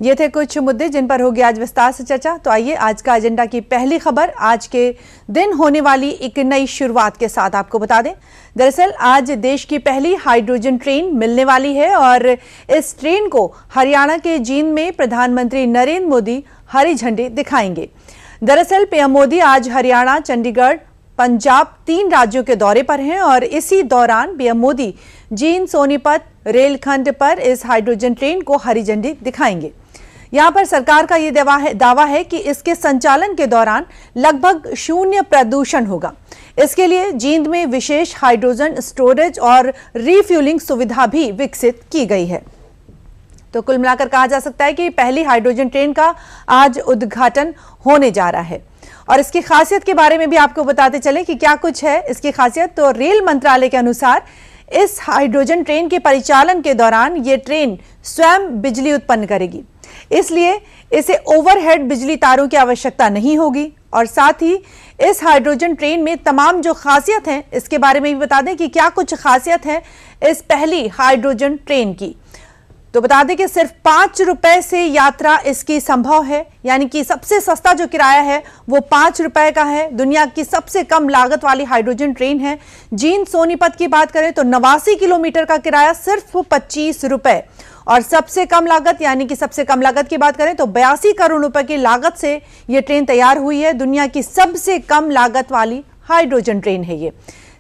ये थे कुछ मुद्दे जिन पर होगी आज विस्तार से चर्चा। तो आइए आज का एजेंडा की पहली खबर आज के दिन होने वाली एक नई शुरुआत के साथ आपको बता दें। दरअसल आज देश की पहली हाइड्रोजन ट्रेन मिलने वाली है और इस ट्रेन को हरियाणा के जींद में प्रधानमंत्री नरेंद्र मोदी हरी झंडी दिखाएंगे। दरअसल पीएम मोदी आज हरियाणा, चंडीगढ़, पंजाब 3 राज्यों के दौरे पर हैं और इसी दौरान पीएम मोदी जींद सोनीपत रेलखंड पर इस हाइड्रोजन ट्रेन को हरी झंडी दिखाएंगे। यहां पर सरकार का ये दावा है कि इसके संचालन के दौरान लगभग शून्य प्रदूषण होगा। इसके लिए जींद में विशेष हाइड्रोजन स्टोरेज और रिफ्यूलिंग सुविधा भी विकसित की गई है। तो कुल मिलाकर कहा जा सकता है कि पहली हाइड्रोजन ट्रेन का आज उद्घाटन होने जा रहा है। और इसकी खासियत के बारे में भी आपको बताते चले कि क्या कुछ है इसकी खासियत। तो रेल मंत्रालय के अनुसार इस हाइड्रोजन ट्रेन के परिचालन के दौरान ये ट्रेन स्वयं बिजली उत्पन्न करेगी, इसलिए इसे ओवरहेड बिजली तारों की आवश्यकता नहीं होगी। और साथ ही इस हाइड्रोजन ट्रेन में तमाम जो खासियत हैं इसके बारे में भी बता दें कि क्या कुछ खासियत है इस पहली हाइड्रोजन ट्रेन की। तो बता दें कि सिर्फ 5 रुपए से यात्रा इसकी संभव है, यानी कि सबसे सस्ता जो किराया है वो 5 रुपए का है। दुनिया की सबसे कम लागत वाली हाइड्रोजन ट्रेन है। जींद सोनीपत की बात करें तो 89 किलोमीटर का किराया सिर्फ 25 रुपए और सबसे कम लागत, यानी कि सबसे कम लागत की बात करें तो 82 करोड़ रुपए की लागत से यह ट्रेन तैयार हुई है। दुनिया की सबसे कम लागत वाली हाइड्रोजन ट्रेन है ये।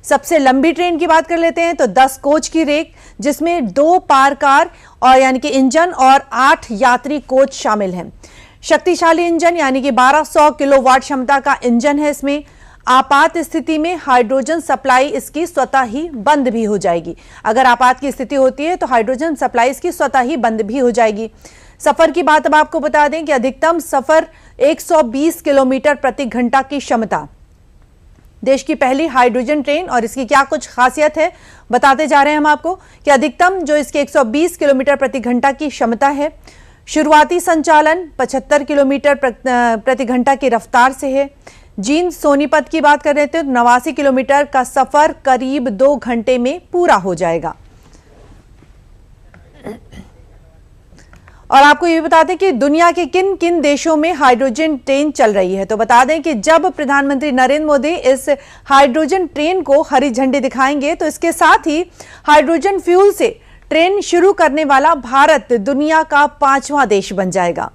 सबसे लंबी ट्रेन की बात कर लेते हैं तो 10 कोच की रेक, जिसमें 2 पार कार और यानी कि इंजन और 8 यात्री कोच शामिल हैं। शक्तिशाली इंजन यानी कि 1200 किलोवाट क्षमता का इंजन है इसमें। आपात स्थिति में हाइड्रोजन सप्लाई इसकी स्वतः ही बंद भी हो जाएगी। अगर आपात की स्थिति होती है तो हाइड्रोजन सप्लाई इसकी स्वतः ही बंद भी हो जाएगी। सफर की बात अब आपको बता दें कि अधिकतम सफर 120 किलोमीटर प्रति घंटा की क्षमता। देश की पहली हाइड्रोजन ट्रेन और इसकी क्या कुछ खासियत है बताते जा रहे हैं हम आपको कि अधिकतम जो इसके 120 किलोमीटर प्रति घंटा की क्षमता है। शुरुआती संचालन 75 किलोमीटर प्रति घंटा की रफ्तार से है। जींद सोनीपत की बात कर रहे थे तो 89 किलोमीटर का सफर करीब 2 घंटे में पूरा हो जाएगा। और आपको ये बता दें कि दुनिया के किन किन देशों में हाइड्रोजन ट्रेन चल रही है। तो बता दें कि जब प्रधानमंत्री नरेंद्र मोदी इस हाइड्रोजन ट्रेन को हरी झंडी दिखाएंगे तो इसके साथ ही हाइड्रोजन फ्यूल से ट्रेन शुरू करने वाला भारत दुनिया का 5वां देश बन जाएगा।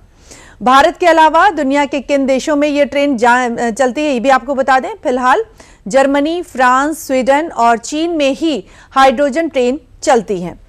भारत के अलावा दुनिया के किन देशों में यह ट्रेन चलती है ये भी आपको बता दें। फिलहाल जर्मनी, फ्रांस, स्वीडन और चीन में ही हाइड्रोजन ट्रेन चलती हैं।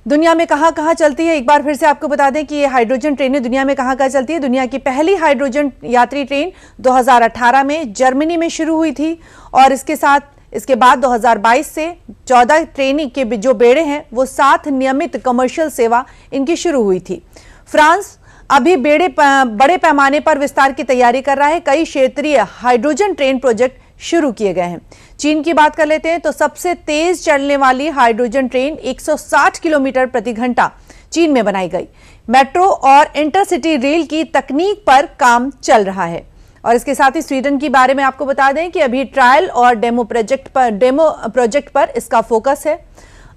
दुनिया में कहां चलती है एक बार फिर से आपको बता दें कि ये हाइड्रोजन ट्रेनें दुनिया में कहां चलती है। दुनिया की पहली हाइड्रोजन यात्री ट्रेन 2018 में जर्मनी में शुरू हुई थी और इसके बाद 2022 से 14 ट्रेन के जो बेड़े हैं वो 7 नियमित कमर्शियल सेवा इनकी शुरू हुई थी। फ्रांस अभी बड़े पैमाने पर विस्तार की तैयारी कर रहा है। कई क्षेत्रीय हाइड्रोजन ट्रेन प्रोजेक्ट शुरू किए गए हैं। चीन की बात कर लेते हैं तो सबसे तेज चलने वाली हाइड्रोजन ट्रेन 160 किलोमीटर प्रति घंटा चीन में बनाई गई। मेट्रो और इंटरसिटी रेल की तकनीक पर काम चल रहा है। और इसके साथ ही स्वीडन के बारे में आपको बता दें कि अभी ट्रायल और डेमो प्रोजेक्ट पर इसका फोकस है।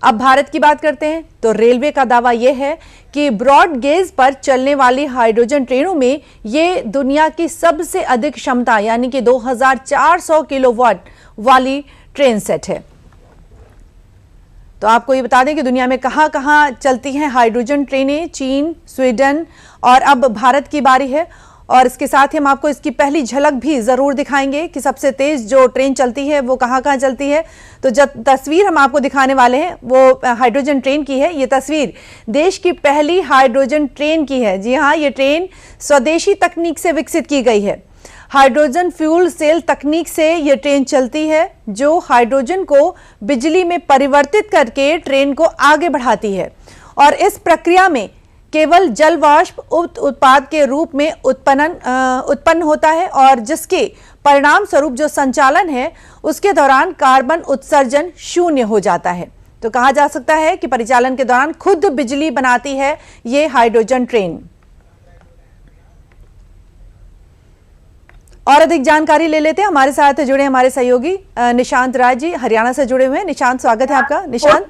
अब भारत की बात करते हैं तो रेलवे का दावा यह है कि ब्रॉड गेज पर चलने वाली हाइड्रोजन ट्रेनों में ये दुनिया की सबसे अधिक क्षमता यानी कि 2400 किलोवाट वाली ट्रेन सेट है। तो आपको ये बता दें कि दुनिया में कहां चलती हैं हाइड्रोजन ट्रेनें। चीन, स्वीडन और अब भारत की बारी है। और इसके साथ ही हम आपको इसकी पहली झलक भी जरूर दिखाएंगे कि सबसे तेज जो ट्रेन चलती है वो कहां चलती है। तो जब तस्वीर हम आपको दिखाने वाले हैं वो हाइड्रोजन ट्रेन की है। ये तस्वीर देश की पहली हाइड्रोजन ट्रेन की है। जी हाँ, ये ट्रेन स्वदेशी तकनीक से विकसित की गई है। हाइड्रोजन फ्यूल सेल तकनीक से ये ट्रेन चलती है जो हाइड्रोजन को बिजली में परिवर्तित करके ट्रेन को आगे बढ़ाती है। और इस प्रक्रिया में केवल जल वाष्प उत्पाद के रूप में उत्पन्न होता है और जिसके परिणाम स्वरूप जो संचालन है उसके दौरान कार्बन उत्सर्जन शून्य हो जाता है। तो कहा जा सकता है कि परिचालन के दौरान खुद बिजली बनाती है ये हाइड्रोजन ट्रेन। और अधिक जानकारी ले लेते हैं। हमारे साथ जुड़े हमारे सहयोगी निशांत राय जी हरियाणा से जुड़े हुए हैं। निशांत, स्वागत है आपका। निशांत,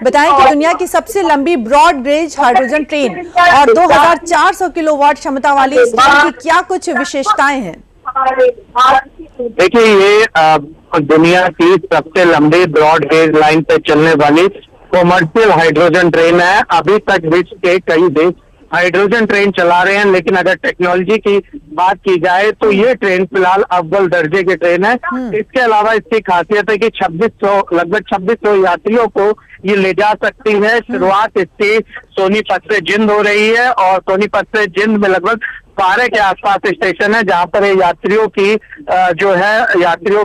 बताएं कि दुनिया की सबसे लंबी ब्रॉड गेज हाइड्रोजन ट्रेन और 2400 किलोवाट क्षमता वाली इस ट्रेन की क्या कुछ विशेषताएं हैं? देखिए, ये दुनिया की सबसे लंबी ब्रॉड गेज लाइन पे चलने वाली कॉमर्शियल हाइड्रोजन ट्रेन है। अभी तक विश्व के कई देश हाइड्रोजन ट्रेन चला रहे हैं, लेकिन अगर टेक्नोलॉजी की बात की जाए तो ये ट्रेन फिलहाल अव्वल दर्जे की ट्रेन है। इसके अलावा इसकी खासियत है कि लगभग 2600 यात्रियों को ये ले जा सकती है। शुरुआत इसकी सोनीपत से जिंद हो रही है और सोनीपत से जिंद में लगभग 12 के आसपास स्टेशन है जहां पर यात्रियों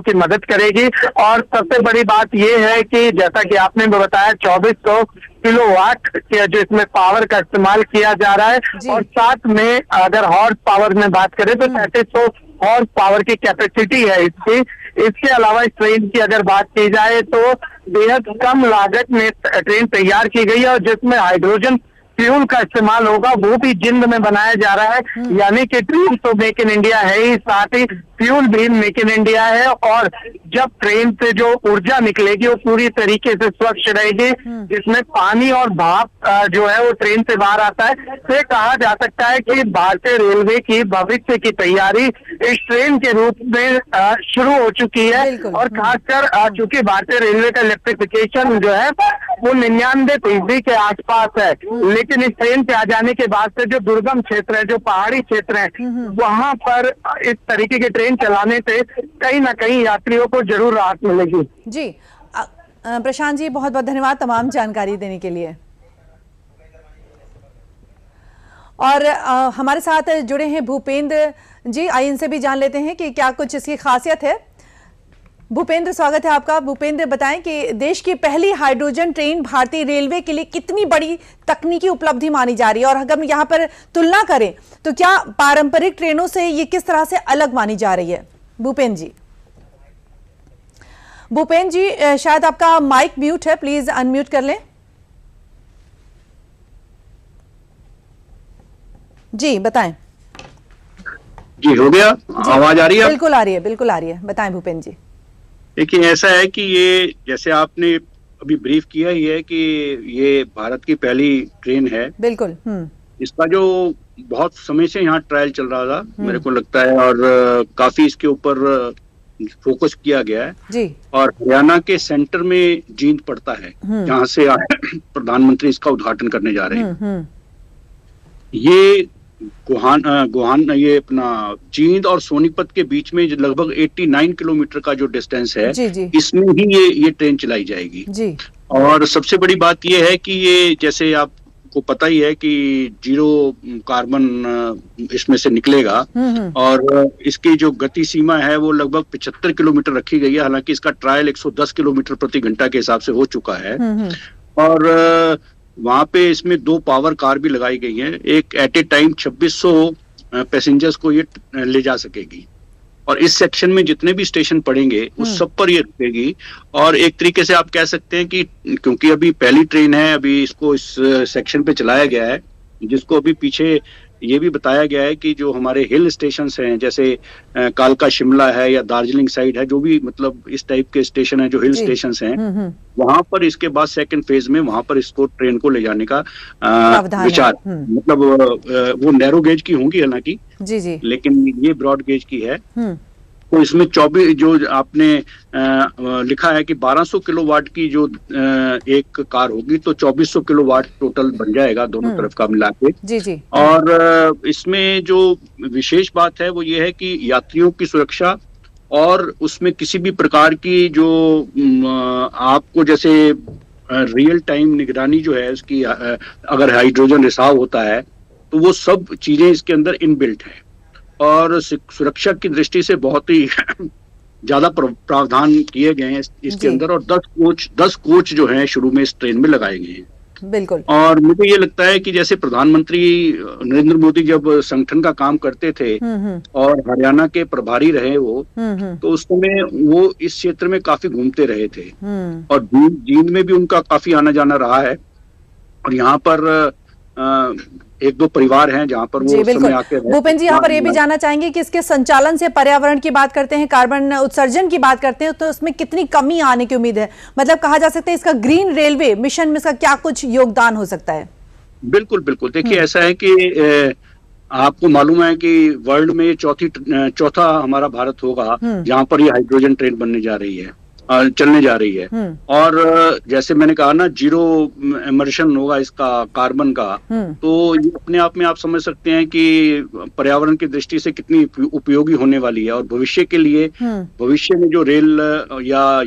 की मदद करेगी। और सबसे बड़ी बात ये है कि जैसा कि आपने भी बताया, 2400 किलोवाट के जो इसमें पावर का इस्तेमाल किया जा रहा है और साथ में अगर हॉर्स पावर में बात करें तो 3300 हॉर्स पावर की कैपेसिटी है इसकी। इसके अलावा इस ट्रेन की अगर बात की जाए तो बेहद कम लागत में ट्रेन तैयार की गई है और जिसमें हाइड्रोजन फ्यूल का इस्तेमाल होगा वो भी जिंद में बनाया जा रहा है। यानी कि ट्रेन तो मेक इन इंडिया है ही, साथ ही फ्यूल भी मेक इन इंडिया है। और जब ट्रेन से जो ऊर्जा निकलेगी वो पूरी तरीके से स्वच्छ रहेगी, जिसमें पानी और भाप जो है वो ट्रेन से बाहर आता है। तो ये कहा जा सकता है कि भारतीय रेलवे की भविष्य की तैयारी इस ट्रेन के रूप में शुरू हो चुकी है। और खासकर चूंकि भारतीय रेलवे का इलेक्ट्रिफिकेशन जो है वो 99% के आसपास है, लेकिन इस ट्रेन के आ जाने के बाद से जो दुर्गम क्षेत्र है, जो पहाड़ी क्षेत्र है, वहां पर इस तरीके की ट्रेन चलाने से कहीं ना कहीं यात्रियों को जरूर राहत मिलेगी। जी प्रशांत जी, बहुत बहुत धन्यवाद तमाम जानकारी देने के लिए। और हमारे साथ जुड़े हैं भूपेंद्र जी, आइए इनसे भी जान लेते हैं कि क्या कुछ इसकी खासियत है। भूपेंद्र, स्वागत है आपका। भूपेंद्र, बताएं कि देश की पहली हाइड्रोजन ट्रेन भारतीय रेलवे के लिए कितनी बड़ी तकनीकी उपलब्धि मानी जा रही है और अगर हम यहाँ पर तुलना करें तो क्या पारंपरिक ट्रेनों से ये किस तरह से अलग मानी जा रही है? भूपेंद्र जी, शायद आपका माइक म्यूट है, प्लीज अनम्यूट कर लें। जी बताएं। जी हो गया, आवाज आ रही है? बिल्कुल आ रही है, बिल्कुल आ रही है। बताएं भूपेंद्र जी। देखिए, ऐसा है कि ये जैसे आपने अभी ब्रीफ किया ही है कि ये भारत की पहली ट्रेन है। बिल्कुल। इसका जो बहुत समय से यहाँ ट्रायल चल रहा था मेरे को लगता है, और काफी इसके ऊपर फोकस किया गया है जी। और हरियाणा के सेंटर में जींद पड़ता है जहाँ से प्रधानमंत्री इसका उद्घाटन करने जा रहे हैं। ये गोहान ये अपना जींद और सोनीपत के बीच में लगभग 89 किलोमीटर का जो डिस्टेंस है, इसमें ही ये ट्रेन चलाई जाएगी जी। और सबसे बड़ी बात ये है कि ये, जैसे आपको पता ही है कि 0 कार्बन इसमें से निकलेगा और इसकी जो गति सीमा है वो लगभग 75 किलोमीटर रखी गई है। हालांकि इसका ट्रायल 110 किलोमीटर प्रति घंटा के हिसाब से हो चुका है। और वहां पे इसमें 2 पावर कार भी लगाई गई हैं। एक एट ए टाइम 2600 पैसेंजर्स को ये ले जा सकेगी और इस सेक्शन में जितने भी स्टेशन पड़ेंगे उस सब पर ये रुकेगी। और एक तरीके से आप कह सकते हैं कि क्योंकि अभी पहली ट्रेन है, अभी इसको इस सेक्शन पे चलाया गया है, जिसको अभी पीछे ये भी बताया गया है कि जो हमारे हिल स्टेशंस हैं, जैसे कालका शिमला है या दार्जिलिंग साइड है, जो भी मतलब इस टाइप के स्टेशन है जो हिल स्टेशंस हैं, वहां पर इसके बाद सेकंड फेज में वहां पर इसको ट्रेन को ले जाने का विचार, मतलब वो नैरो गेज की होंगी हालांकि जी, लेकिन ये ब्रॉड गेज की है। तो इसमें 24 जो आपने लिखा है कि 1200 किलोवाट की जो एक कार होगी, तो 2400 किलोवाट टोटल बन जाएगा दोनों तरफ का मिला के जी। और इसमें जो विशेष बात है वो ये है कि यात्रियों की सुरक्षा और उसमें किसी भी प्रकार की जो आपको जैसे रियल टाइम निगरानी जो है उसकी, अगर हाइड्रोजन रिसाव होता है तो वो सब चीजें इसके अंदर इनबिल्ट है और सुरक्षा की दृष्टि से बहुत ही ज्यादा प्रावधान किए गए हैं इसके अंदर। और 10 कोच जो हैं शुरू में इस ट्रेन में लगाए गए हैं। बिल्कुल। और मुझे ये लगता है कि जैसे प्रधानमंत्री नरेंद्र मोदी जब संगठन का काम करते थे और हरियाणा के प्रभारी रहे वो, तो उस समय वो इस क्षेत्र में काफी घूमते रहे थे और जींद में भी उनका काफी आना जाना रहा है। और यहाँ पर एक दो परिवार हैं जहां पर वो जी उस समय बिल्कुल। आके भूपेन जी, यहाँ पर ये भी जानना चाहेंगे कि इसके संचालन से, पर्यावरण की बात करते हैं, कार्बन उत्सर्जन की बात करते हैं, तो उसमें कितनी कमी आने की उम्मीद है? मतलब कहा जा सकता है इसका ग्रीन रेलवे मिशन में इसका क्या कुछ योगदान हो सकता है? बिल्कुल बिल्कुल। देखिए, ऐसा है कि आपको मालूम है कि वर्ल्ड में चौथा हमारा भारत होगा जहां पर ये हाइड्रोजन ट्रेन बनने जा रही है, चलने जा रही है। और जैसे मैंने कहा ना, जीरो इमर्शन होगा इसका कार्बन का, तो ये अपने आप में आप समझ सकते हैं कि पर्यावरण की दृष्टि से कितनी उपयोगी होने वाली है। और भविष्य के लिए, भविष्य में जो रेल या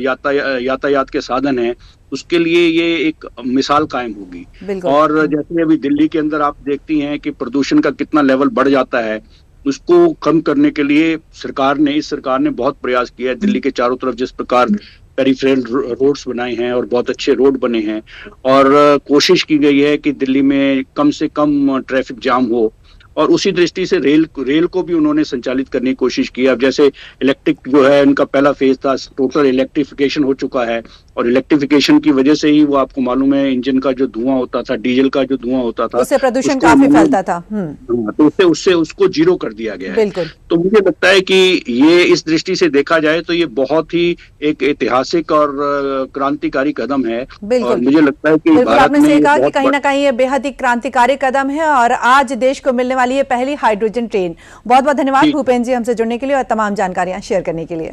यातायात के साधन है, उसके लिए ये एक मिसाल कायम होगी। और जैसे अभी दिल्ली के अंदर आप देखती हैं कि प्रदूषण का कितना लेवल बढ़ जाता है, उसको कम करने के लिए इस सरकार ने बहुत प्रयास किया है। दिल्ली के चारों तरफ जिस प्रकार पेरिफेरल रोड्स बनाए हैं और बहुत अच्छे रोड बने हैं, और कोशिश की गई है कि दिल्ली में कम से कम ट्रैफिक जाम हो, और उसी दृष्टि से रेल को भी उन्होंने संचालित करने की कोशिश की। अब जैसे इलेक्ट्रिक जो है, उनका पहला फेज था, टोटल इलेक्ट्रिफिकेशन हो चुका है, और इलेक्ट्रिफिकेशन की वजह से ही वो, आपको मालूम है, इंजन का जो धुआं होता था, डीजल का जो धुआं होता था, उससे प्रदूषण काफी फैलता था। तो उससे उसको जीरो कर दिया गया है। तो मुझे लगता है कि ये इस दृष्टि से देखा जाए तो ये बहुत ही एक ऐतिहासिक और क्रांतिकारी कदम है। और मुझे लगता है कि भारत में आपने कहा कि कहीं ना कहीं ये बेहद ही क्रांतिकारी कदम है और आज देश को मिलने वाली ये पहली हाइड्रोजन ट्रेन। बहुत बहुत धन्यवाद भूपेन जी हमसे जुड़ने के लिए और तमाम जानकारियां शेयर करने के लिए।